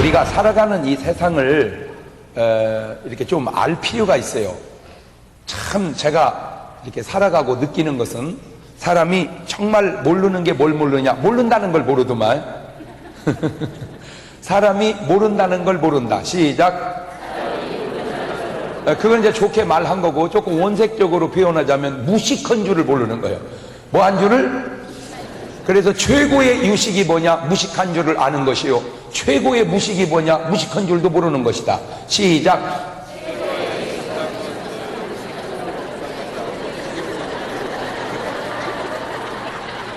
우리가 살아가는 이 세상을 이렇게 좀 알 필요가 있어요. 참 제가 이렇게 살아가고 느끼는 것은 사람이 정말 모르는 게 뭘 모르냐, 모른다는 걸 모르더만. 사람이 모른다는 걸 모른다. 시작. 그건 이제 좋게 말한 거고, 조금 원색적으로 표현하자면 무식한 줄을 모르는 거예요. 뭐 한 줄을? 그래서 최고의 유식이 뭐냐? 무식한 줄을 아는 것이요, 최고의 무식이 뭐냐? 무식한 줄도 모르는 것이다. 시작.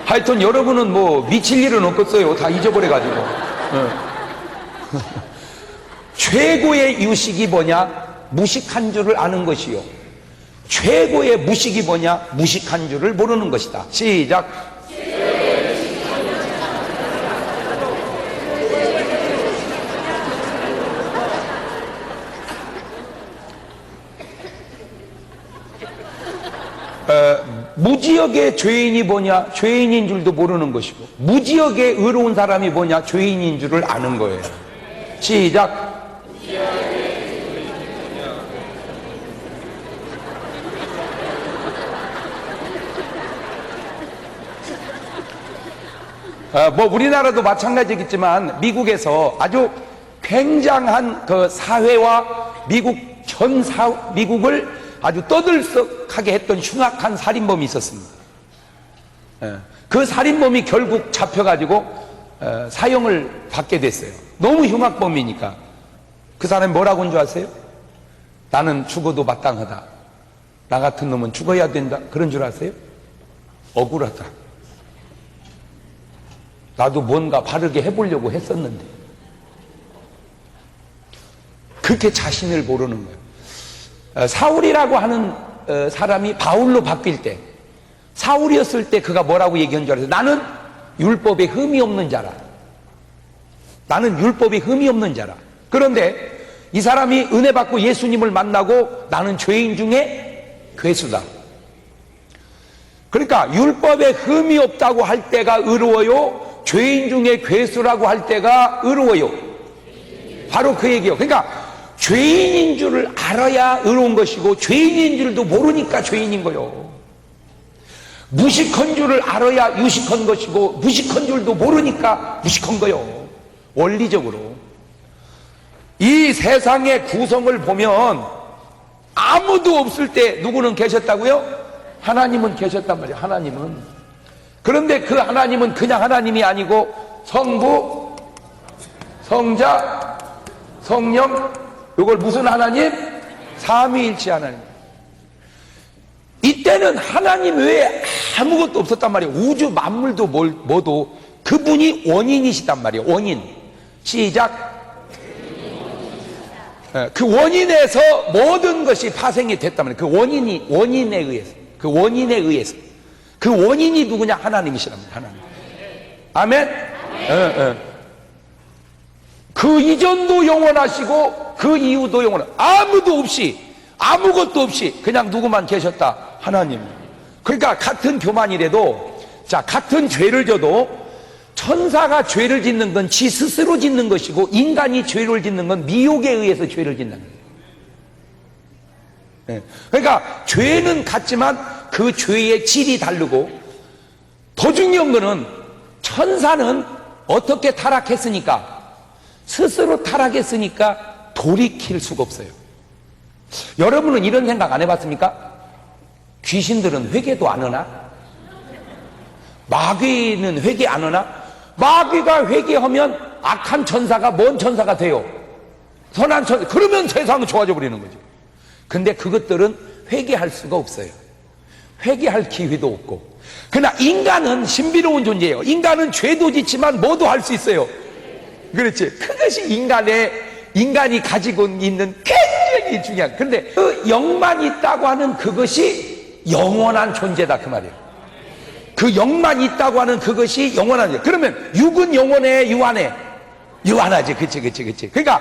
하여튼 여러분은 뭐 미칠 일은 없겠어요. 다 잊어버려가지고. 최고의 유식이 뭐냐? 무식한 줄을 아는 것이요, 최고의 무식이 뭐냐? 무식한 줄을 모르는 것이다. 시작. 무지역의 죄인이 뭐냐? 죄인인 줄도 모르는 것이고, 무지역의 의로운 사람이 뭐냐? 죄인인 줄을 아는 거예요. 시작. 뭐 우리나라도 마찬가지겠지만 미국에서 아주 굉장한 그 사회와 미국을 아주 떠들썩하게 했던 흉악한 살인범이 있었습니다. 그 살인범이 결국 잡혀가지고 사형을 받게 됐어요. 너무 흉악범이니까. 그 사람이 뭐라고 한 줄 아세요? 나는 죽어도 마땅하다, 나 같은 놈은 죽어야 된다, 그런 줄 아세요? 억울하다, 나도 뭔가 바르게 해보려고 했었는데. 그렇게 자신을 모르는 거예요. 사울이라고 하는 사람이 바울로 바뀔 때, 사울이었을 때 그가 뭐라고 얘기한 줄 알았어요? 나는 율법에 흠이 없는 자라. 나는 율법에 흠이 없는 자라. 그런데 이 사람이 은혜 받고 예수님을 만나고 나는 죄인 중에 괴수다. 그러니까 율법에 흠이 없다고 할 때가 의로워요, 죄인 중에 괴수라고 할 때가 의로워요. 바로 그 얘기예요. 그러니까 죄인인 줄을 알아야 의로운 것이고, 죄인인 줄도 모르니까 죄인인 거예요. 무식한 줄을 알아야 유식한 것이고, 무식한 줄도 모르니까 무식한 거예요. 원리적으로 이 세상의 구성을 보면 아무도 없을 때 누구는 계셨다고요? 하나님은 계셨단 말이에요. 하나님은. 그런데 그 하나님은 그냥 하나님이 아니고 성부, 성자, 성령, 이걸 무슨 하나님? 삼위일체 하나님. 이때는 하나님 외에 아무것도 없었단 말이에요. 우주 만물도 뭐도 그분이 원인이시단 말이에요. 원인. 시작. 그 원인에서 모든 것이 파생이 됐단 말이에요. 그 원인에 의해서. 그 원인에 의해서. 그 원인이 누구냐? 하나님이시랍니다. 하나님. 아멘? 그 이전도 영원하시고 그 이후도 영원하시고, 아무도 없이, 아무것도 없이 그냥 누구만 계셨다? 하나님. 그러니까 같은 교만이라도, 자, 같은 죄를 져도 천사가 죄를 짓는 건 지 스스로 짓는 것이고, 인간이 죄를 짓는 건 미혹에 의해서 죄를 짓는 거예요. 그러니까 죄는 같지만 그 죄의 질이 다르고, 더 중요한 거는 천사는 어떻게 타락했으니까, 스스로 타락했으니까 돌이킬 수가 없어요. 여러분은 이런 생각 안 해봤습니까? 귀신들은 회개도 안 하나? 마귀는 회개 안 하나? 마귀가 회개하면 악한 천사가 뭔 천사가 돼요? 선한 천사. 그러면 세상은 좋아져 버리는 거죠. 근데 그것들은 회개할 수가 없어요. 회개할 기회도 없고. 그러나 인간은 신비로운 존재예요. 인간은 죄도 짓지만 뭐도 할 수 있어요. 그렇지. 그것이 인간이 가지고 있는 굉장히 중요한. 그런데 그 영만 있다고 하는 그것이 영원한 존재다, 그 말이에요. 그 영만 있다고 하는 그것이 영원한 존재. 그러면 육은 영원해, 유한해? 유한하지. 그치. 그러니까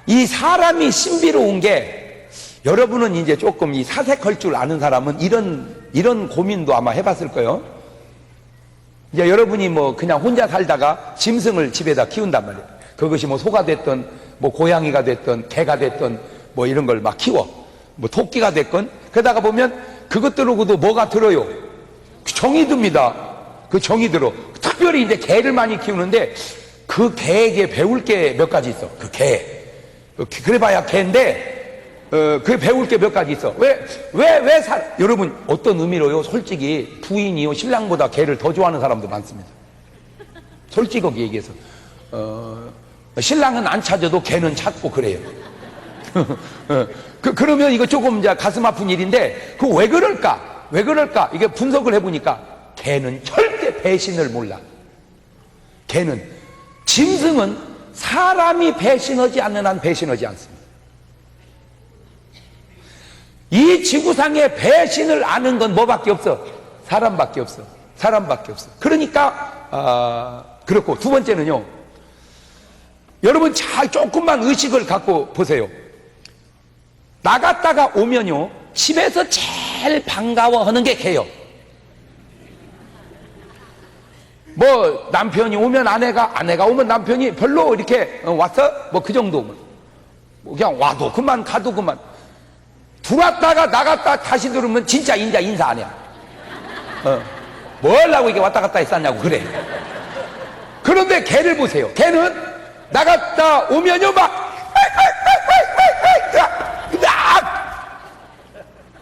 이 사람이 신비로운 게, 여러분은 이제 조금 이 사색할 줄 아는 사람은 이런 고민도 아마 해봤을 거예요. 이제 여러분이 뭐 그냥 혼자 살다가 짐승을 집에다 키운단 말이에요. 그것이 뭐 소가 됐든 뭐 고양이가 됐든 개가 됐든 뭐 이런 걸 막 키워. 뭐 토끼가 됐건. 그러다가 보면 그것들하고도 뭐가 들어요? 정이 듭니다. 그 정이 들어. 특별히 이제 개를 많이 키우는데 그 개에게 배울 게 몇 가지 있어. 그 개. 그래봐야 개인데 그 배울 게 몇 가지 있어. 여러분, 어떤 의미로요? 솔직히 부인이요, 신랑보다 개를 더 좋아하는 사람도 많습니다. 솔직하게 얘기해서. 신랑은 안 찾아도 개는 찾고 그래요. 그러면 이거 조금 이제 가슴 아픈 일인데, 그 왜 그럴까? 왜 그럴까? 이게 분석을 해보니까, 개는 절대 배신을 몰라. 개는, 짐승은 사람이 배신하지 않는 한 배신하지 않습니다. 이 지구상에 배신을 아는 건 뭐밖에 없어? 사람밖에 없어. 사람밖에 없어. 그러니까 그렇고, 두 번째는요, 여러분 잘 조금만 의식을 갖고 보세요. 나갔다가 오면요, 집에서 제일 반가워하는 게 개요. 뭐 남편이 오면 아내가 오면 남편이 별로 이렇게 왔어? 뭐 그 정도면 그냥 와도 그만 가도 그만. 들어왔다가 나갔다 다시 들으면 진짜 인사 안 해. 뭘 하고 이게 왔다 갔다 했었냐고 그래. 그런데 개를 보세요. 개는 나갔다 오면요 막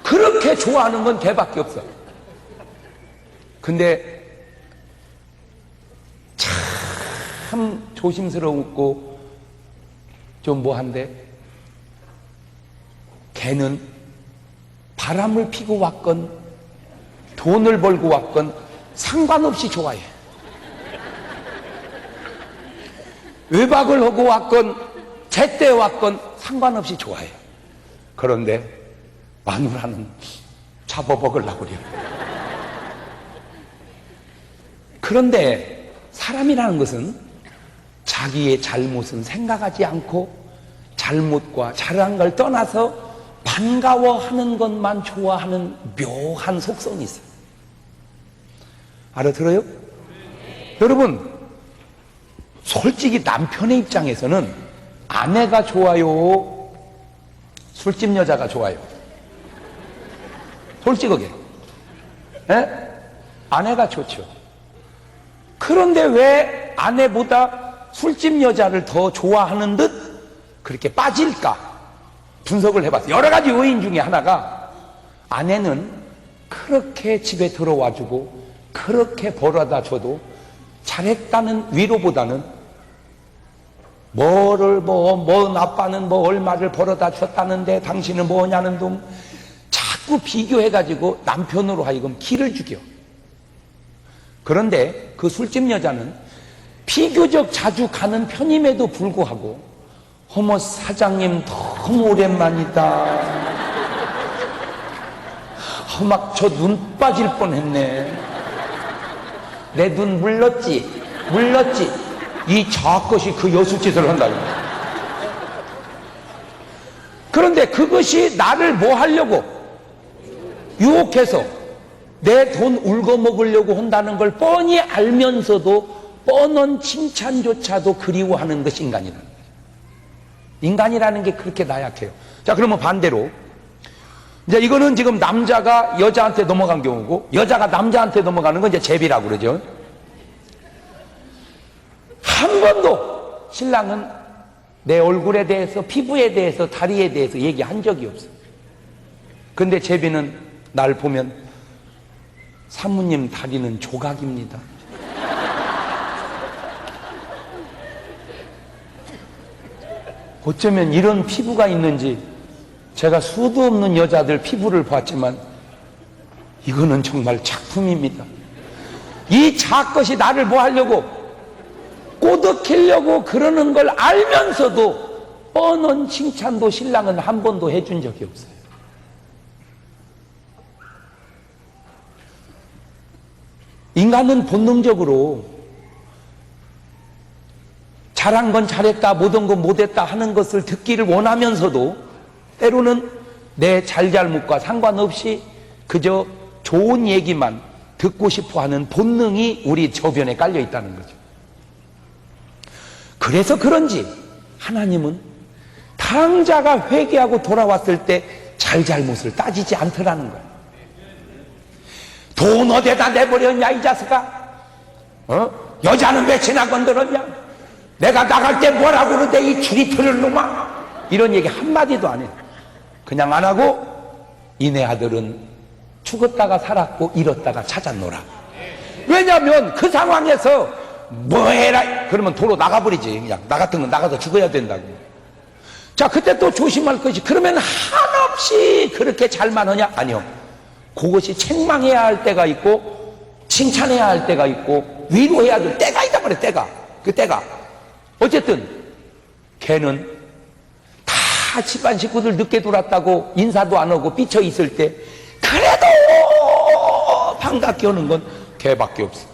그렇게 좋아하는 건 개밖에 없어. 근데 참 조심스러웠고 좀 뭐한데, 개는 바람을 피고 왔건 돈을 벌고 왔건 상관없이 좋아해. 외박을 하고 왔건 제때 왔건 상관없이 좋아해. 그런데 마누라는 잡아먹으려고 그래요. 그런데 사람이라는 것은 자기의 잘못은 생각하지 않고 잘못과 잘한 걸 떠나서 반가워하는 것만 좋아하는 묘한 속성이 있어요. 알아들어요? 여러분, 솔직히 남편의 입장에서는 아내가 좋아요? 술집 여자가 좋아요? 솔직하게. 에? 아내가 좋죠. 그런데 왜 아내보다 술집 여자를 더 좋아하는 듯 그렇게 빠질까? 분석을 해봤어요. 여러 가지 요인 중에 하나가, 아내는 그렇게 집에 들어와주고 그렇게 벌어다 줘도 잘했다는 위로보다는 아빠는 뭐 얼마를 벌어다 줬다는데 당신은 뭐냐는 둥 자꾸 비교해가지고 남편으로 하여금 기를 죽여. 그런데 그 술집 여자는 비교적 자주 가는 편임에도 불구하고, 어머 사장님 너무 오랜만이다. 막 저 눈 빠질 뻔했네. 내 눈 물렀지. 이 저것이 그 여수짓을 한다는 거야. 그런데 그것이 나를 뭐 하려고? 유혹해서 내 돈 울고 먹으려고 한다는 걸 뻔히 알면서도 뻔한 칭찬조차도 그리워하는 것이 인간이라는 거예요. 인간이라는 게 그렇게 나약해요. 자, 그러면 반대로, 이제 이거는 지금 남자가 여자한테 넘어간 경우고, 여자가 남자한테 넘어가는 건 이제 제비라고 그러죠. 한 번도 신랑은 내 얼굴에 대해서, 피부에 대해서, 다리에 대해서 얘기한 적이 없어. 근데 제비는 날 보면, 사모님 다리는 조각입니다. 어쩌면 이런 피부가 있는지, 제가 수도 없는 여자들 피부를 봤지만 이거는 정말 작품입니다. 이 작것이 나를 뭐 하려고? 꼬드키려고 그러는 걸 알면서도 뻔한 칭찬도 신랑은 한 번도 해준 적이 없어요. 인간은 본능적으로 잘한 건 잘했다, 못한 건 못했다 하는 것을 듣기를 원하면서도 때로는 내 잘잘못과 상관없이 그저 좋은 얘기만 듣고 싶어 하는 본능이 우리 저변에 깔려 있다는 거죠. 그래서 그런지 하나님은 당자가 회개하고 돌아왔을 때 잘잘못을 따지지 않더라는 거예요. 돈 어디다 내버렸냐 이 자식아? 여자는 왜 지나 건드렸냐? 내가 나갈 때 뭐라고 그러는데 이 줄이 틀을 놈아? 이런 얘기 한마디도 안 해요. 그냥 안 하고 이내 아들은 죽었다가 살았고 잃었다가 찾았노라. 왜냐하면 그 상황에서 뭐 해라 그러면 도로 나가버리지. 그냥 나 같은 건 나가서 죽어야 된다고. 자, 그때 또 조심할 것이, 그러면 한없이 그렇게 잘만 하냐? 아니요. 그것이 책망해야 할 때가 있고 칭찬해야 할 때가 있고 위로해야 될 때가 있단 말이에요. 때가. 그 때가 어쨌든 걔는 다 집안 식구들 늦게 들어왔다고 인사도 안 하고 삐쳐 있을 때 그래도 반갑게 오는 건 걔밖에 없어.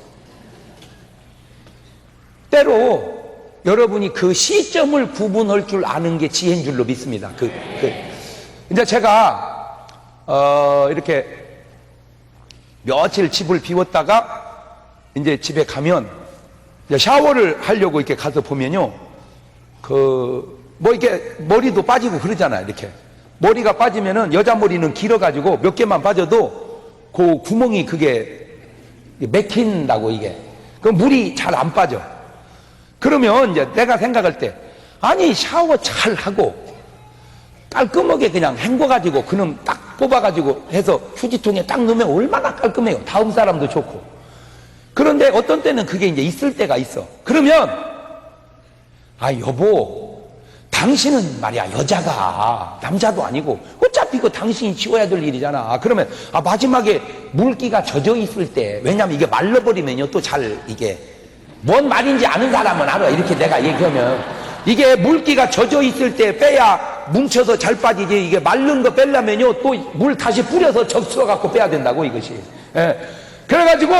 때로 여러분이 그 시점을 구분할 줄 아는 게 지혜인 줄로 믿습니다. 이제 제가 이렇게 며칠 집을 비웠다가 이제 집에 가면 이제 샤워를 하려고 이렇게 가서 보면요, 뭐 이렇게 머리도 빠지고 그러잖아요. 이렇게 머리가 빠지면은 여자 머리는 길어가지고 몇 개만 빠져도 그 구멍이 그게 맥힌다고 이게. 그럼 물이 잘 안 빠져. 그러면 이제 내가 생각할 때, 아니 샤워 잘 하고 깔끔하게 그냥 헹궈가지고 그놈 딱 뽑아가지고 해서 휴지통에 딱 넣으면 얼마나 깔끔해요. 다음 사람도 좋고. 그런데 어떤 때는 그게 이제 있을 때가 있어. 그러면 아 여보, 당신은 말이야 여자가 남자도 아니고 어차피 이거 당신이 치워야 될 일이잖아. 그러면 마지막에 물기가 젖어 있을 때, 왜냐면 이게 말라버리면요 또 잘 이게 뭔 말인지 아는 사람은 알아. 이렇게 내가 얘기하면 이게 물기가 젖어 있을 때 빼야 뭉쳐서 잘 빠지지. 이게 마른 거 빼려면요 또 물 다시 뿌려서 적셔 갖고 빼야 된다고 이것이. 예. 그래가지고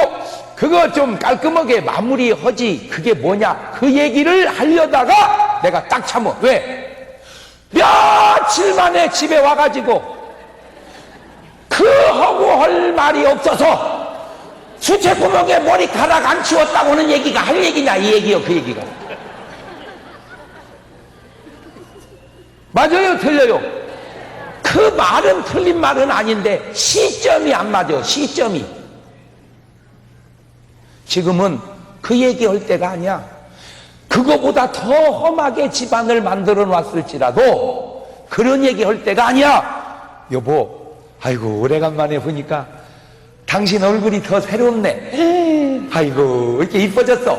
그거 좀 깔끔하게 마무리하지. 그게 뭐냐 그 얘기를 하려다가 내가 딱 참어. 왜? 며칠 만에 집에 와가지고 그 하고 할 말이 없어서 수채구멍에 머리카락 안 치웠다고 하는 얘기가 할 얘기냐 이 얘기요. 그 얘기가 맞아요 틀려요? 그 말은 틀린 말은 아닌데 시점이 안 맞아요. 시점이. 지금은 그 얘기할 때가 아니야. 그거보다 더 험하게 집안을 만들어 놨을지라도 그런 얘기할 때가 아니야. 여보, 아이고 오래간만에 보니까 당신 얼굴이 더 새롭네. 아이고 이렇게 이뻐졌어.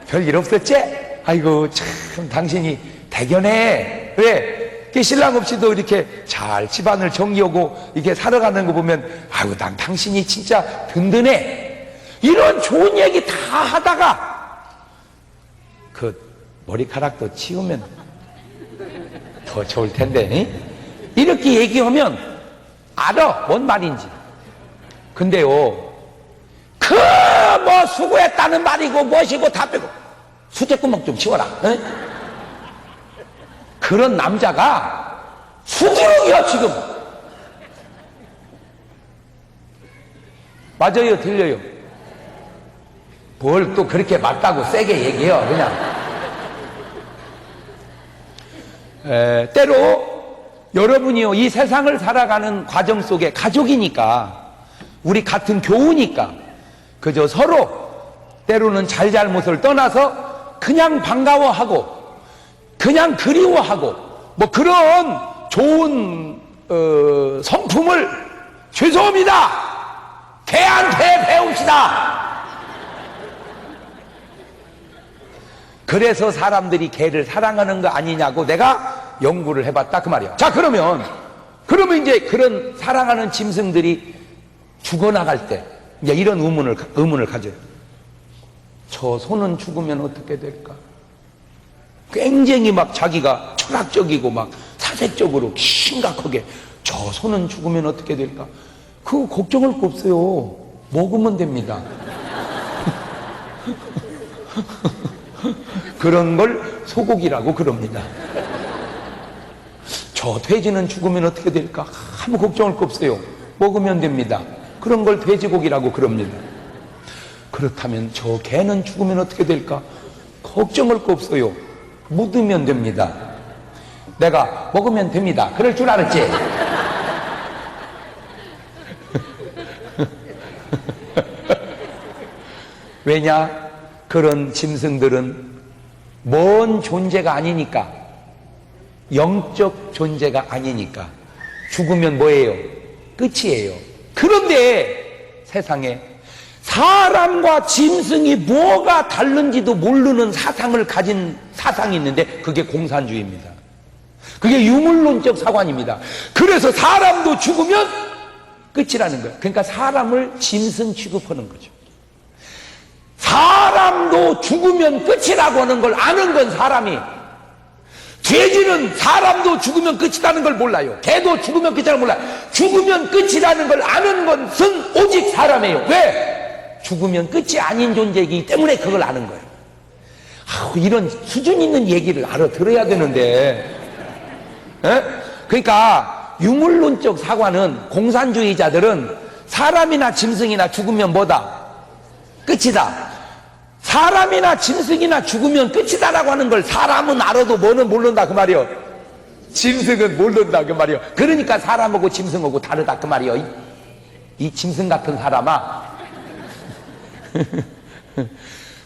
별일 없었지? 아이고 참 당신이 대견해. 왜? 신랑 없이도 이렇게 잘 집안을 정리하고 이렇게 살아가는 거 보면 아이고 난 당신이 진짜 든든해. 이런 좋은 얘기 다 하다가 그 머리카락도 치우면 더 좋을 텐데 이렇게 얘기하면 알아 뭔 말인지. 근데요 그 뭐 수고했다는 말이고 뭐시고 다 빼고 수채구멍 좀 치워라. 에? 그런 남자가 수기력이야 지금. 맞아요 들려요? 뭘 또 그렇게 맞다고 세게 얘기해요. 그냥 때로 여러분이요 이 세상을 살아가는 과정 속에 가족이니까 우리 같은 교우니까 그저 서로 때로는 잘잘못을 떠나서 그냥 반가워하고 그냥 그리워하고 뭐 그런 좋은 성품을 죄송합니다 걔한테 배웁시다. 그래서 사람들이 걔를 사랑하는 거 아니냐고 내가 연구를 해봤다 그 말이야. 자 그러면 이제 그런 사랑하는 짐승들이 죽어나갈 때 이제 이런 의문을 가져요. 저 소는 죽으면 어떻게 될까? 굉장히 막 자기가 철학적이고 막 사색적으로 심각하게 저 소는 죽으면 어떻게 될까? 그거 걱정할 거 없어요. 먹으면 됩니다. 그런 걸 소고기라고 그럽니다. 저 돼지는 죽으면 어떻게 될까? 아무 걱정할 거 없어요. 먹으면 됩니다. 그런 걸 돼지고기라고 그럽니다. 그렇다면 저 개는 죽으면 어떻게 될까? 걱정할 거 없어요. 묻으면 됩니다. 내가 먹으면 됩니다. 그럴 줄 알았지? 왜냐? 그런 짐승들은 먼 존재가 아니니까, 영적 존재가 아니니까 죽으면 뭐예요? 끝이에요. 그런데 세상에 사람과 짐승이 뭐가 다른지도 모르는 사상을 가진 사상이 있는데 그게 공산주의입니다. 그게 유물론적 사관입니다. 그래서 사람도 죽으면 끝이라는 거예요. 그러니까 사람을 짐승 취급하는 거죠. 사람도 죽으면 끝이라고 하는 걸 아는 건 사람이, 돼지는 사람도 죽으면 끝이라는 걸 몰라요. 개도 죽으면 끝이라는 걸 몰라요. 죽으면 끝이라는 걸 아는 것은 오직 사람이에요. 왜? 죽으면 끝이 아닌 존재이기 때문에 그걸 아는 거예요. 이런 수준 있는 얘기를 알아들어야 되는데, 그러니까 유물론적 사관은, 공산주의자들은 사람이나 짐승이나 죽으면 뭐다? 끝이다. 사람이나 짐승이나 죽으면 끝이다라고 하는 걸 사람은 알아도 뭐는 모른다 그 말이요. 짐승은 모른다 그 말이요. 그러니까 사람하고 짐승하고 다르다 그 말이요. 이 짐승 같은 사람아.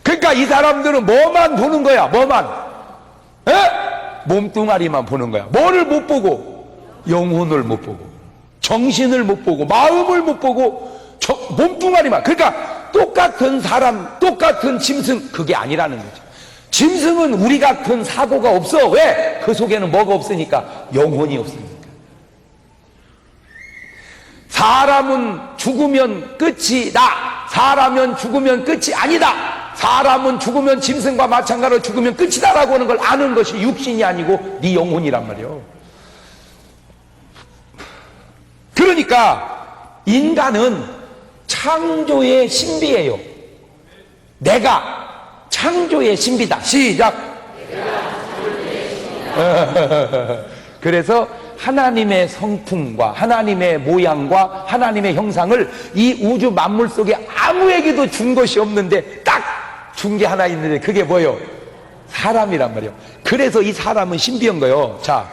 그러니까 이 사람들은 뭐만 보는 거야? 뭐만? 몸뚱아리만 보는 거야. 뭐를 못 보고? 영혼을 못 보고, 정신을 못 보고, 마음을 못 보고, 몸뚱아리만. 그러니까 똑같은 사람, 똑같은 짐승, 그게 아니라는 거죠. 짐승은 우리 같은 사고가 없어. 왜? 그 속에는 뭐가 없으니까? 영혼이 없으니까. 사람은 죽으면 끝이다. 사람은 죽으면 끝이 아니다. 사람은 죽으면 짐승과 마찬가지로 죽으면 끝이다라고 하는 걸 아는 것이 육신이 아니고 네 영혼이란 말이에요. 그러니까 인간은 창조의 신비예요. 내가 창조의 신비다. 시작. 그래서 하나님의 성품과 하나님의 모양과 하나님의 형상을 이 우주 만물 속에 아무에게도 준 것이 없는데 딱 준 게 하나 있는데 그게 뭐예요? 사람이란 말이에요. 그래서 이 사람은 신비한 거예요. 자,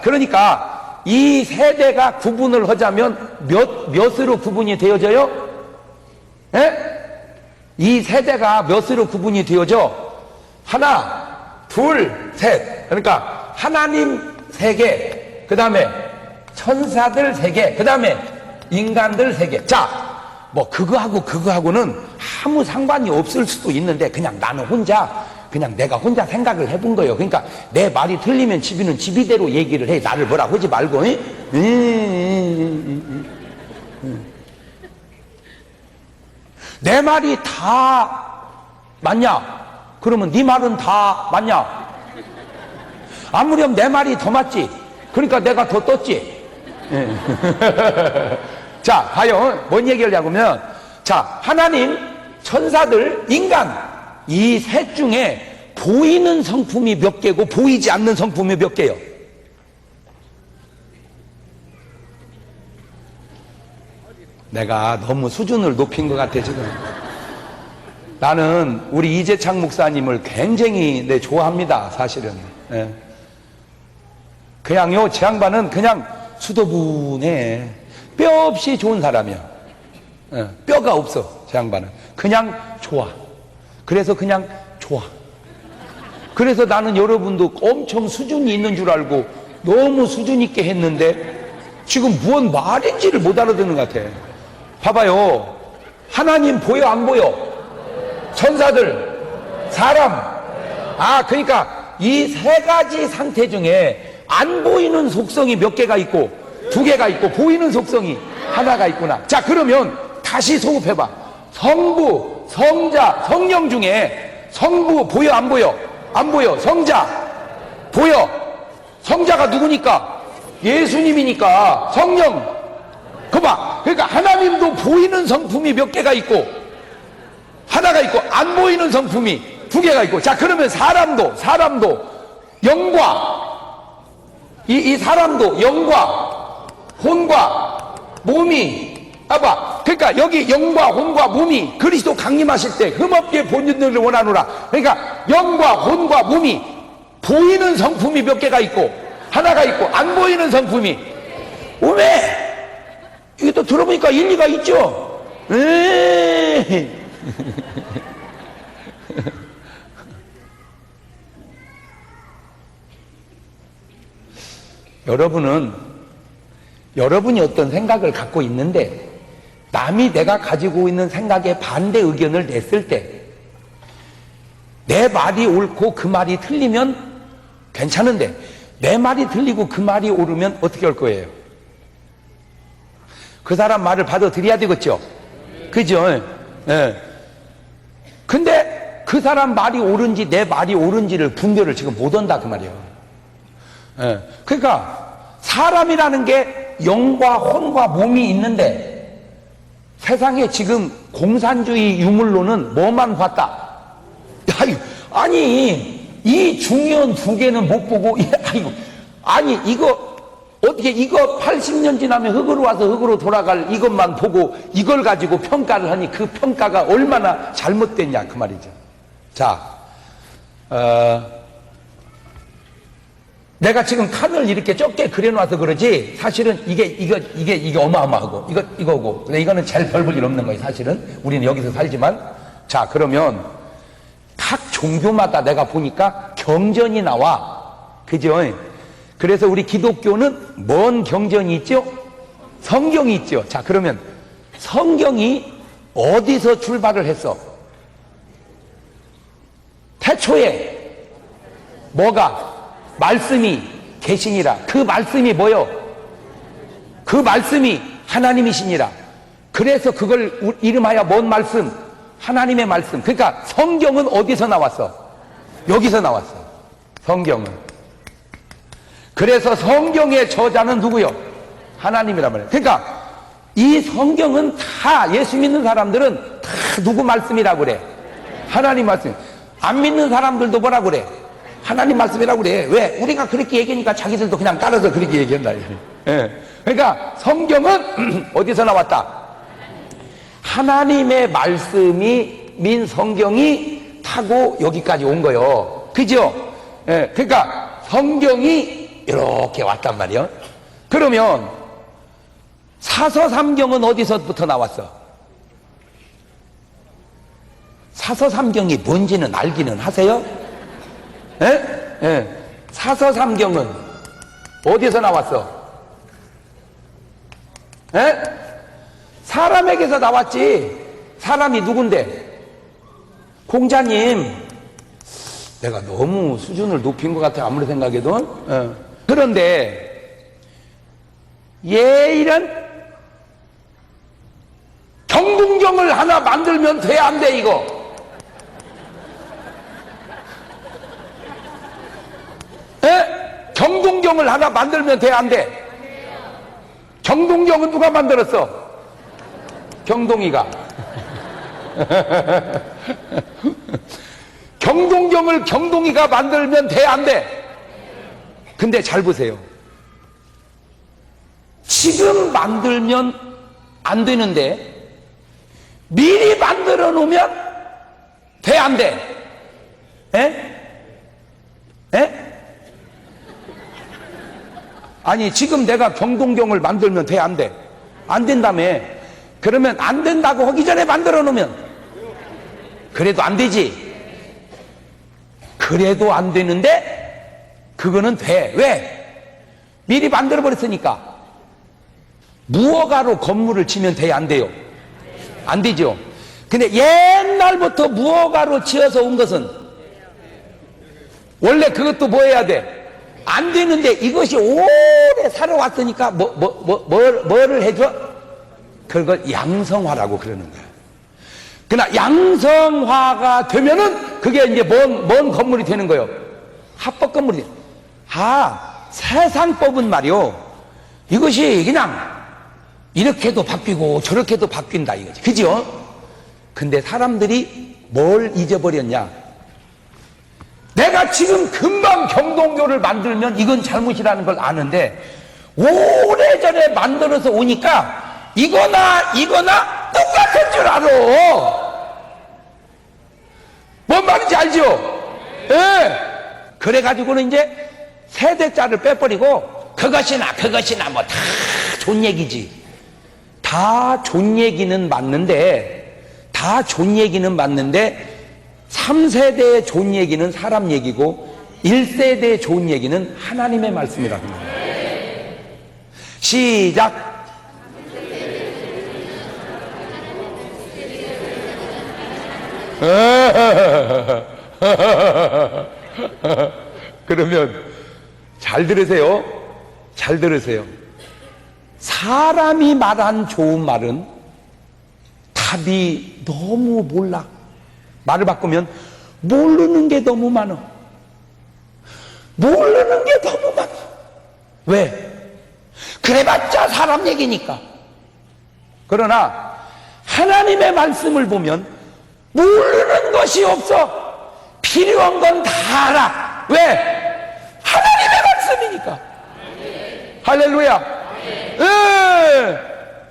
그러니까 이 세대가 구분을 하자면 몇으로 구분이 되어져요? 이 세대가 몇으로 구분이 되어져? 하나, 둘, 셋. 그러니까 하나님 세계, 그 다음에 천사들 세계, 그 다음에 인간들 세계. 자, 뭐 그거하고는 아무 상관이 없을 수도 있는데 그냥 나는 혼자, 그냥 내가 혼자 생각을 해본 거예요. 그러니까 내 말이 틀리면 지비는 지비대로 얘기를 해. 나를 뭐라 하지 말고. 내 말이 다 맞냐? 그러면 네 말은 다 맞냐? 아무렴 내 말이 더 맞지. 그러니까 내가 더 떴지. 자, 봐요. 뭔 얘기하려고 하면, 자, 하나님, 천사들, 인간, 이 셋 중에 보이는 성품이 몇 개고 보이지 않는 성품이 몇 개요? 내가 너무 수준을 높인 것 같아 지금. 나는 우리 이재창 목사님을 굉장히 좋아합니다 사실은. 그냥요, 제 양반은 그냥 수도분해 뼈 없이 좋은 사람이야. 뼈가 없어 제 양반은. 그냥 좋아. 그래서 그냥 좋아. 그래서 나는 여러분도 엄청 수준이 있는 줄 알고 너무 수준 있게 했는데 지금 무슨 말인지를 못 알아듣는 것 같아. 봐봐요. 하나님 보여 안 보여? 천사들, 사람. 그러니까 이 세 가지 상태 중에 안 보이는 속성이 몇 개가 있고 두 개가 있고 보이는 속성이 하나가 있구나. 자, 그러면 다시 소급해봐. 성부, 성자, 성령 중에 성부 보여 안 보여? 안 보여. 성자 보여. 성자가 누구니까? 예수님이니까. 성령. 그봐. 그러니까 하나님도 보이는 성품이 몇 개가 있고 하나가 있고 안 보이는 성품이 두 개가 있고. 자, 그러면 사람도 영과 이 사람도 영과 혼과 몸이 그러니까 여기 영과 혼과 몸이 그리스도 강림하실 때 흠없게 본전들을 원하노라. 그러니까 영과 혼과 몸이 보이는 성품이 몇 개가 있고 하나가 있고 안 보이는 성품이 왜? 이게 또 들어보니까 일리가 있죠. 여러분이 어떤 생각을 갖고 있는데 남이 내가 가지고 있는 생각에 반대 의견을 냈을 때 내 말이 옳고 그 말이 틀리면 괜찮은데 내 말이 틀리고 그 말이 옳으면 어떻게 할 거예요? 그 사람 말을 받아들여야 되겠죠? 그죠? 예. 근데 그 사람 말이 옳은지 내 말이 옳은지를 분별을 지금 못 한다 그 말이에요. 예. 그러니까 사람이라는 게 영과 혼과 몸이 있는데 세상에 지금 공산주의 유물론은 뭐만 봤다? 아니 이 중요한 두 개는 못 보고 아니 이거 어떻게 이거 80년 지나면 흙으로 와서 흙으로 돌아갈 이것만 보고 이걸 가지고 평가를 하니 그 평가가 얼마나 잘못됐냐 그 말이죠. 자, 내가 지금 칸을 이렇게 적게 그려놔서 그러지 사실은 이게 어마어마하고 이거고 근데 이거는 제일 별 볼 일 없는 거예요. 사실은 우리는 여기서 살지만 자 그러면 각 종교마다 내가 보니까 경전이 나와. 그죠? 그래서 우리 기독교는 뭔 경전이 있죠? 성경이 있죠. 자, 그러면 성경이 어디서 출발을 했어? 태초에 뭐가? 말씀이 계시니라. 그 말씀이 뭐요? 그 말씀이 하나님이시니라. 그래서 그걸 이름하여 뭔 말씀? 하나님의 말씀. 그러니까 성경은 어디서 나왔어? 여기서 나왔어. 성경은. 그래서 성경의 저자는 누구요? 하나님이란 말이에요. 그러니까 이 성경은 다 예수 믿는 사람들은 다 누구 말씀이라고 그래? 하나님 말씀. 안 믿는 사람들도 뭐라고 그래? 하나님 말씀이라고 그래. 왜? 우리가 그렇게 얘기하니까 자기들도 그냥 따라서 그렇게 얘기한다. 예. 그러니까 성경은 어디서 나왔다? 하나님의 말씀이 민 성경이 타고 여기까지 온 거요. 그죠? 예, 그러니까 성경이 이렇게 왔단 말이에요. 그러면 사서삼경은 어디서부터 나왔어? 사서삼경이 뭔지는 알기는 하세요? 예? 예. 사서삼경은 어디서 나왔어? 예? 사람에게서 나왔지. 사람이 누군데? 공자님. 내가 너무 수준을 높인 것 같아 아무리 생각해도. 그런데 얘 이런 경궁경을 하나 만들면 돼 안 돼 이거? 에? 경궁경을 하나 만들면 돼 안 돼? 경궁경은 누가 만들었어? 경동이가. 경동경을 경동이가 만들면 돼 안 돼? 근데 잘 보세요. 지금 만들면 안 되는데 미리 만들어 놓으면 돼 안 돼? 에? 에? 아니 지금 내가 경동경을 만들면 돼 안 돼? 안 된다며. 그러면 안 된다고 하기 전에 만들어 놓으면 그래도 안 되지. 그래도 안 되는데 그거는 돼. 왜? 미리 만들어 버렸으니까. 무허가로 건물을 지면 돼 안 돼요? 안 되죠. 근데 옛날부터 무허가로 지어서 온 것은 원래 그것도 뭐 해야 돼? 안 되는데 이것이 오래 살아왔으니까 뭐를 해줘? 그걸 양성화라고 그러는 거야. 그러나 양성화가 되면은 그게 이제 뭔 건물이 되는 거예요? 합법 건물이 돼. 세상법은 말이요. 이것이 그냥 이렇게도 바뀌고 저렇게도 바뀐다 이거지. 그죠? 근데 사람들이 뭘 잊어버렸냐? 내가 지금 금방 경동교를 만들면 이건 잘못이라는 걸 아는데 오래전에 만들어서 오니까 이거나 똑같은 줄 알아. 뭔 말인지 알죠? 예. 그래가지고는 이제 세대자를 빼버리고 그것이나 뭐 다 좋은 얘기지. 다 좋은 얘기는 맞는데 3세대의 좋은 얘기는 사람 얘기고 1세대의 좋은 얘기는 하나님의 말씀이라는 거예요. 시작. 그러면 잘 들으세요. 잘 들으세요. 사람이 말한 좋은 말은 답이 너무 몰라. 말을 바꾸면 모르는 게 너무 많아. 모르는 게 너무 많아. 왜? 그래봤자 사람 얘기니까. 그러나 하나님의 말씀을 보면 모르는 것이 없어. 필요한 건 다 알아. 왜? 하나님의 말씀이니까. 할렐루야.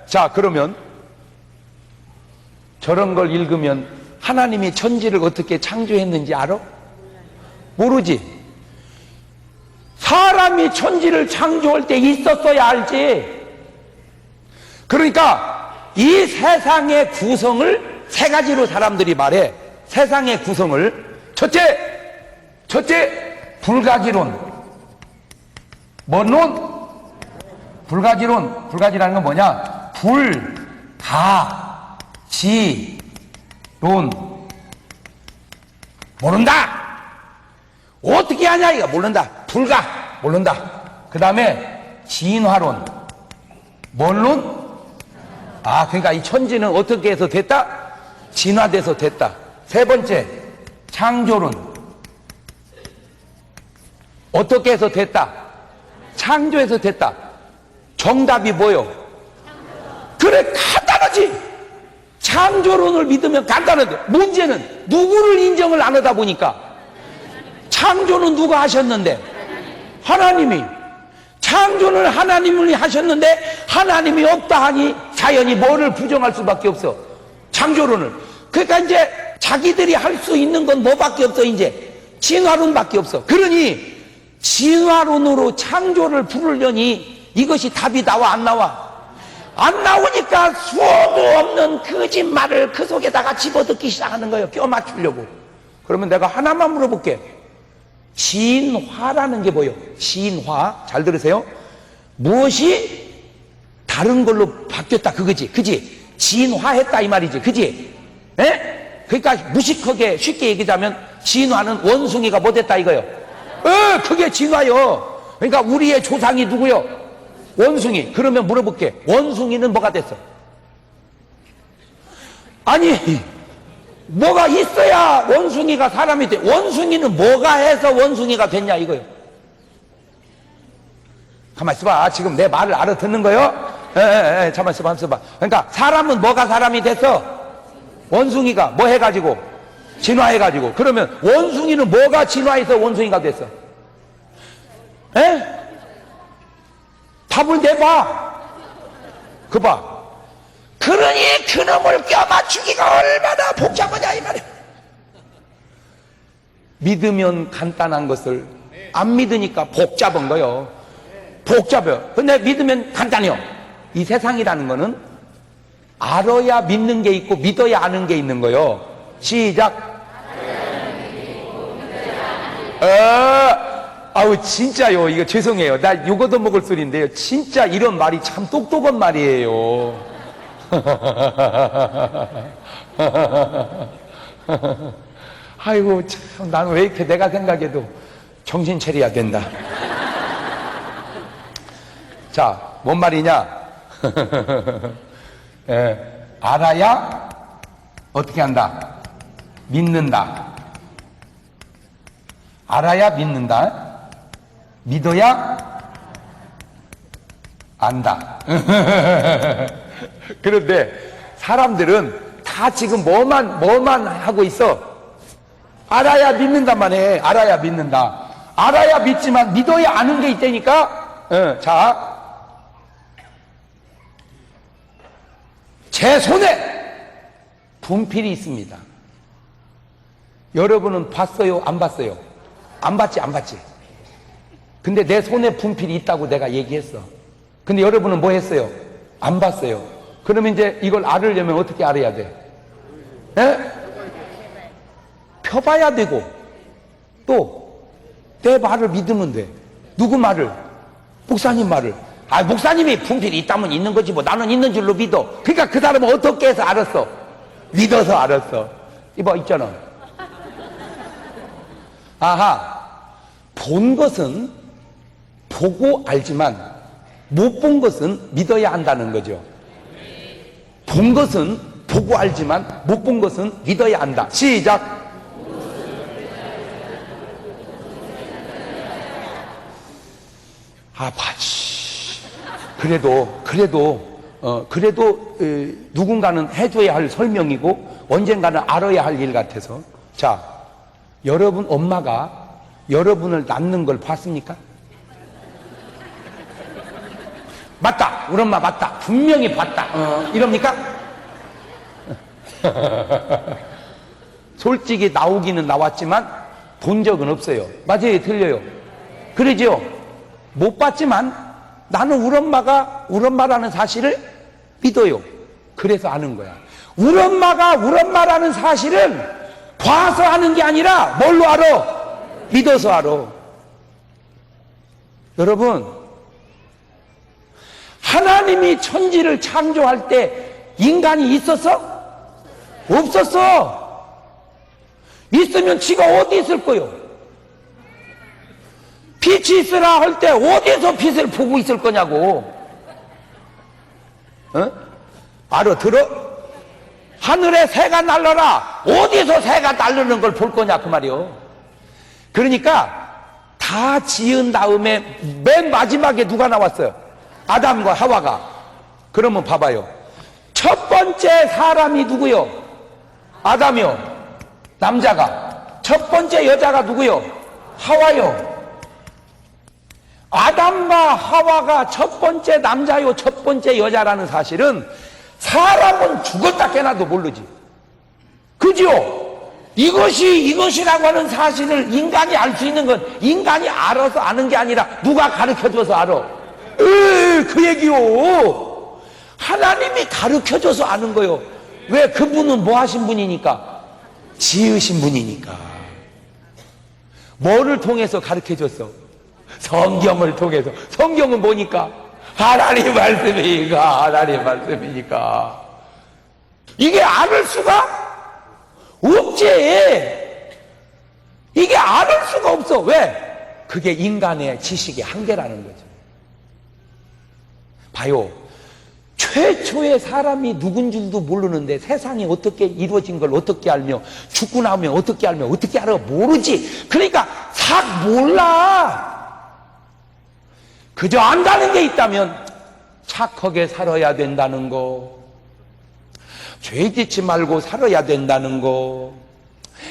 자, 그러면 저런 걸 읽으면 하나님이 천지를 어떻게 창조했는지 알아? 모르지. 사람이 천지를 창조할 때 있었어야 알지. 그러니까 이 세상의 구성을 세 가지로 사람들이 말해. 세상의 구성을 첫째 불가지론. 뭔 론? 불가지론. 불가지라는 건 뭐냐? 불가지론. 모른다. 어떻게 하냐 이거 모른다. 모른다. 그 다음에 진화론. 뭔 론? 그러니까 이 천지는 어떻게 해서 됐다? 진화돼서 됐다. 세 번째 창조론. 어떻게 해서 됐다? 창조해서 됐다. 정답이 뭐요? 그래, 간단하지. 창조론을 믿으면 간단한데 문제는 누구를 인정을 안 하다 보니까. 창조는 누가 하셨는데? 하나님이. 창조는 하나님이 하셨는데 하나님이 없다 하니 자연이 뭐를 부정할 수밖에 없어? 창조론을. 그러니까 이제 자기들이 할 수 있는 건 뭐밖에 없어? 이제 진화론밖에 없어. 그러니 진화론으로 창조를 부르려니 이것이 답이 나와 안 나와? 안 나오니까 수도 없는 거짓말을 그 속에다가 집어넣기 시작하는 거예요. 껴 맞추려고. 그러면 내가 하나만 물어볼게. 진화라는 게 뭐예요? 진화. 잘 들으세요. 무엇이 다른 걸로 바뀌었다 그거지. 그지? 진화했다 이 말이지. 그지? 에? 그러니까 무식하게 쉽게 얘기하자면 진화는 원숭이가 뭐 됐다 이거요. 그게 진화요. 그러니까 우리의 조상이 누구요? 원숭이. 그러면 물어볼게. 원숭이는 뭐가 됐어? 아니 뭐가 있어야 원숭이가 사람이 돼. 원숭이는 뭐가 해서 원숭이가 됐냐 이거요. 가만 있어봐. 지금 내 말을 알아듣는 거요? 잠깐만 있어봐. 그러니까 사람은 뭐가 사람이 됐어? 원숭이가 뭐 해가지고? 진화해가지고. 그러면 원숭이는 뭐가 진화해서 원숭이가 됐어? 답을 내봐. 봐. 그러니 그놈을 껴맞추기가 얼마나 복잡하냐 이 말이야. 믿으면 간단한 것을 안 믿으니까 복잡한 거요. 복잡해요. 근데 믿으면 간단해요. 이 세상이라는 거는 알아야 믿는 게 있고 믿어야 아는 게 있는 거요. 시작. 아우 진짜요. 이거 죄송해요. 나 요거도 먹을 소리인데요. 진짜 이런 말이 참 똑똑한 말이에요. 아이고 참 난 왜 이렇게 내가 생각해도 정신 차려야 된다. 자, 뭔 말이냐? 알아야 어떻게 한다? 믿는다. 알아야 믿는다. 믿어야 안다. 그런데 사람들은 다 지금 뭐만 하고 있어? 알아야 믿는다만 해. 알아야 믿는다. 알아야 믿지만 믿어야 아는 게 있다니까. 자, 제 손에 분필이 있습니다. 여러분은 봤어요? 안 봤어요? 안 봤지, 안 봤지. 근데 내 손에 분필이 있다고 내가 얘기했어. 근데 여러분은 뭐 했어요? 안 봤어요. 그러면 이제 이걸 알으려면 어떻게 알아야 돼? 예? 펴봐야 되고, 또 내 말을 믿으면 돼. 누구 말을? 목사님 말을. 아, 목사님이 분필이 있다면 있는 거지 뭐. 나는 있는 줄로 믿어. 그러니까 그 사람은 어떻게 해서 알았어? 믿어서 알았어. 이봐, 있잖아. 아하, 본 것은 보고 알지만 못 본 것은 믿어야 한다는 거죠. 본 것은 보고 알지만 못 본 것은 믿어야 한다. 시작. 아, 봐지. 그래도 누군가는 해줘야 할 설명이고 언젠가는 알아야 할 일 같아서. 자, 여러분 엄마가 여러분을 낳는 걸 봤습니까? 맞다. 우리 엄마 맞다. 분명히 봤다. 이럽니까? 솔직히 나오기는 나왔지만 본 적은 없어요. 맞아요? 틀려요? 그러죠? 못 봤지만 나는 우리 엄마가 우리 엄마라는 사실을 믿어요. 그래서 아는 거야. 우리 엄마가 우리 엄마라는 사실은 봐서 아는 게 아니라 뭘로 알아? 믿어서 알아. 여러분, 하나님이 천지를 창조할 때 인간이 있었어? 없었어. 있으면 지가 어디 있을 거요? 빛이 있으라 할 때 어디서 빛을 보고 있을 거냐고. 어? 알아들어? 하늘에 새가 날라라. 어디서 새가 날르는 걸 볼 거냐 그 말이요. 그러니까 다 지은 다음에 맨 마지막에 누가 나왔어요? 아담과 하와가. 그러면 봐봐요. 첫 번째 사람이 누구요? 아담이요. 남자가. 첫 번째 여자가 누구요? 하와요. 아담과 하와가 첫 번째 남자요, 첫 번째 여자라는 사실은 사람은 죽었다 깨나도 모르지. 그죠? 이것이라고 하는 사실을 인간이 알 수 있는 건 인간이 알아서 아는 게 아니라 누가 가르쳐줘서 알아. 그 얘기요. 하나님이 가르쳐줘서 아는 거요. 왜? 그분은 뭐 하신 분이니까? 지으신 분이니까. 뭐를 통해서 가르쳐줬어? 성경을 통해서. 성경은 뭐니까? 하나님 말씀이니까. 하나님 말씀이니까. 이게 알을 수가 없지. 이게 알을 수가 없어. 왜? 그게 인간의 지식의 한계라는 거죠. 봐요. 최초의 사람이 누군 줄도 모르는데 세상이 어떻게 이루어진 걸 어떻게 알며 죽고 나면 어떻게 알며 어떻게 알아? 모르지. 그러니까 싹 몰라. 그저 안다는 게 있다면 착하게 살아야 된다는 거, 죄 짓지 말고 살아야 된다는 거,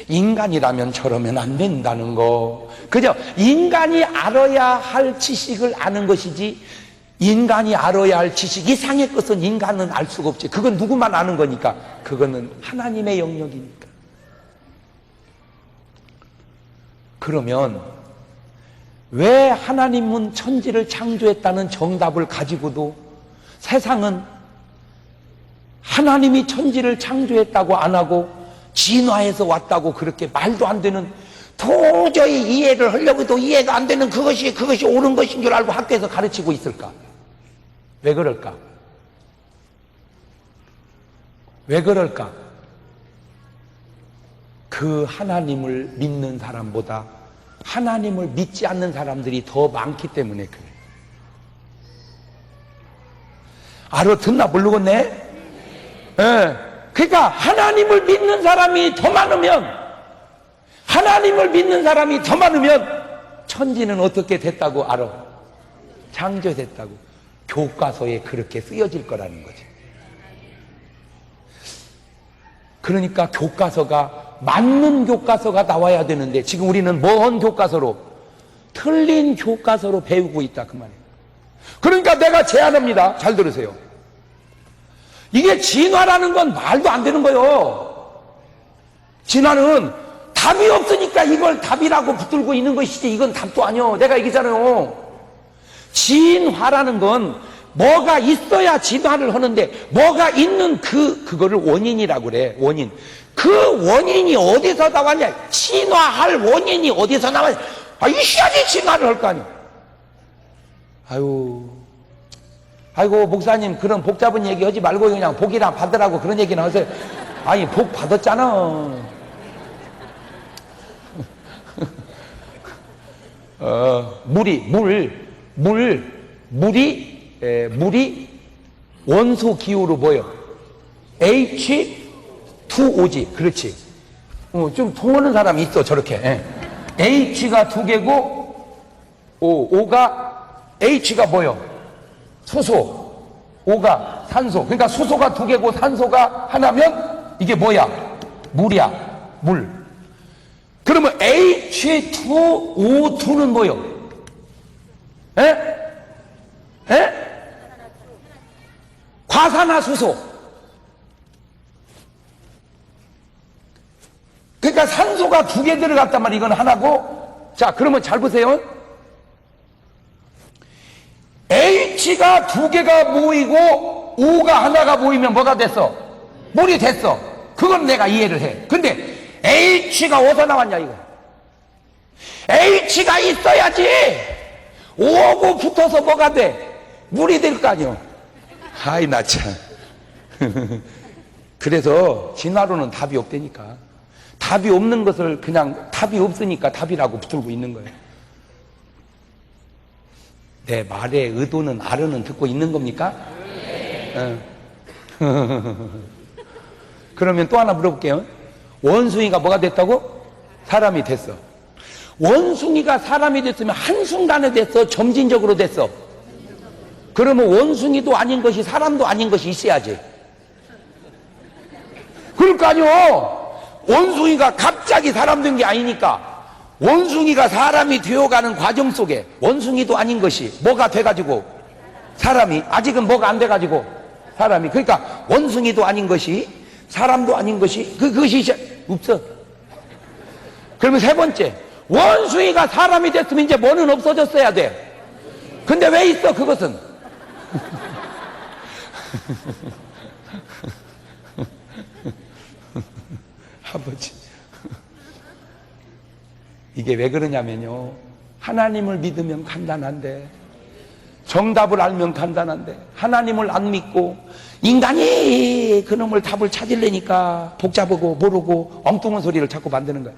인간이라면 저러면 안 된다는 거, 그저 인간이 알아야 할 지식을 아는 것이지 인간이 알아야 할 지식 이상의 것은 인간은 알 수가 없지. 그건 누구만 아는 거니까. 그거는 하나님의 영역이니까. 그러면 왜 하나님은 천지를 창조했다는 정답을 가지고도 세상은 하나님이 천지를 창조했다고 안 하고 진화해서 왔다고 그렇게 말도 안 되는, 도저히 이해를 하려고 해도 이해가 안 되는 그것이 옳은 것인 줄 알고 학교에서 가르치고 있을까? 왜 그럴까? 왜 그럴까? 그 하나님을 믿는 사람보다 하나님을 믿지 않는 사람들이 더 많기 때문에 그래. 알아듣나 모르겠네? 예. 그러니까 하나님을 믿는 사람이 더 많으면, 천지는 어떻게 됐다고 알아? 창조됐다고. 교과서에 그렇게 쓰여질 거라는 거지. 그러니까 교과서가 맞는 교과서가 나와야 되는데 지금 우리는 먼 교과서로, 틀린 교과서로 배우고 있다 그 말이에요. 그러니까 내가 제안합니다. 잘 들으세요. 이게 진화라는 건 말도 안 되는 거예요. 진화는 답이 없으니까 이걸 답이라고 붙들고 있는 것이지 이건 답도 아니요. 내가 얘기잖아요. 진화라는 건 뭐가 있어야 진화를 하는데 뭐가 있는 그거를 원인이라고 그래. 원인. 그 원인이 어디서 나왔냐? 진화할 원인이 어디서 나왔냐? 있어야지 진화를 할 거 아니야. 아이고 목사님 그런 복잡한 얘기 하지 말고 그냥 복이랑 받으라고 그런 얘기는 하세요. 아니 복 받았잖아. 물이 원소 기호로 뭐요? H2O지. 그렇지. 좀 통하는 사람이 있어 저렇게. H가 2개고 H가 뭐요? 수소. O가 산소. 그러니까 수소가 2개고 산소가 하나면 이게 뭐야? 물이야. 물. 그러면 H2O2는 뭐요? 과산화수소. 그러니까 산소가 2개 들어갔단 말이야. 이건 하나고. 자, 그러면 잘 보세요. H가 2개가 모이고 O가 하나가 모이면 뭐가 됐어? 물이 됐어. 그건 내가 이해를 해. 근데 H가 어디서 나왔냐 이거? H가 있어야지 O하고 붙어서 뭐가 돼? 물이 될 거 아니요. 아이 나 참. 그래서 진화론은 답이 없다니까. 답이 없는 것을 그냥 답이 없으니까 답이라고 붙들고 있는 거예요. 내 말의 의도는 알아는 듣고 있는 겁니까? 그러면 또 하나 물어볼게요. 원숭이가 뭐가 됐다고? 사람이 됐어. 원숭이가 사람이 됐으면 한순간에 됐어? 점진적으로 됐어? 그러면 원숭이도 아닌 것이 사람도 아닌 것이 있어야지. 그럴 거 아니요. 원숭이가 갑자기 사람 된 게 아니니까 원숭이가 사람이 되어가는 과정 속에 원숭이도 아닌 것이 뭐가 돼가지고 사람이 아직은 뭐가 안 돼가지고 사람이 그러니까 원숭이도 아닌 것이 사람도 아닌 것이 그것이 없어. 그러면 세 번째 원숭이가 사람이 됐으면 이제 뭐는 없어졌어야 돼. 근데 왜 있어 그것은? 아버지 이게 왜 그러냐면요 하나님을 믿으면 간단한데 정답을 알면 간단한데 하나님을 안 믿고 인간이 그놈을 답을 찾으려니까 복잡하고 모르고 엉뚱한 소리를 자꾸 만드는 거야.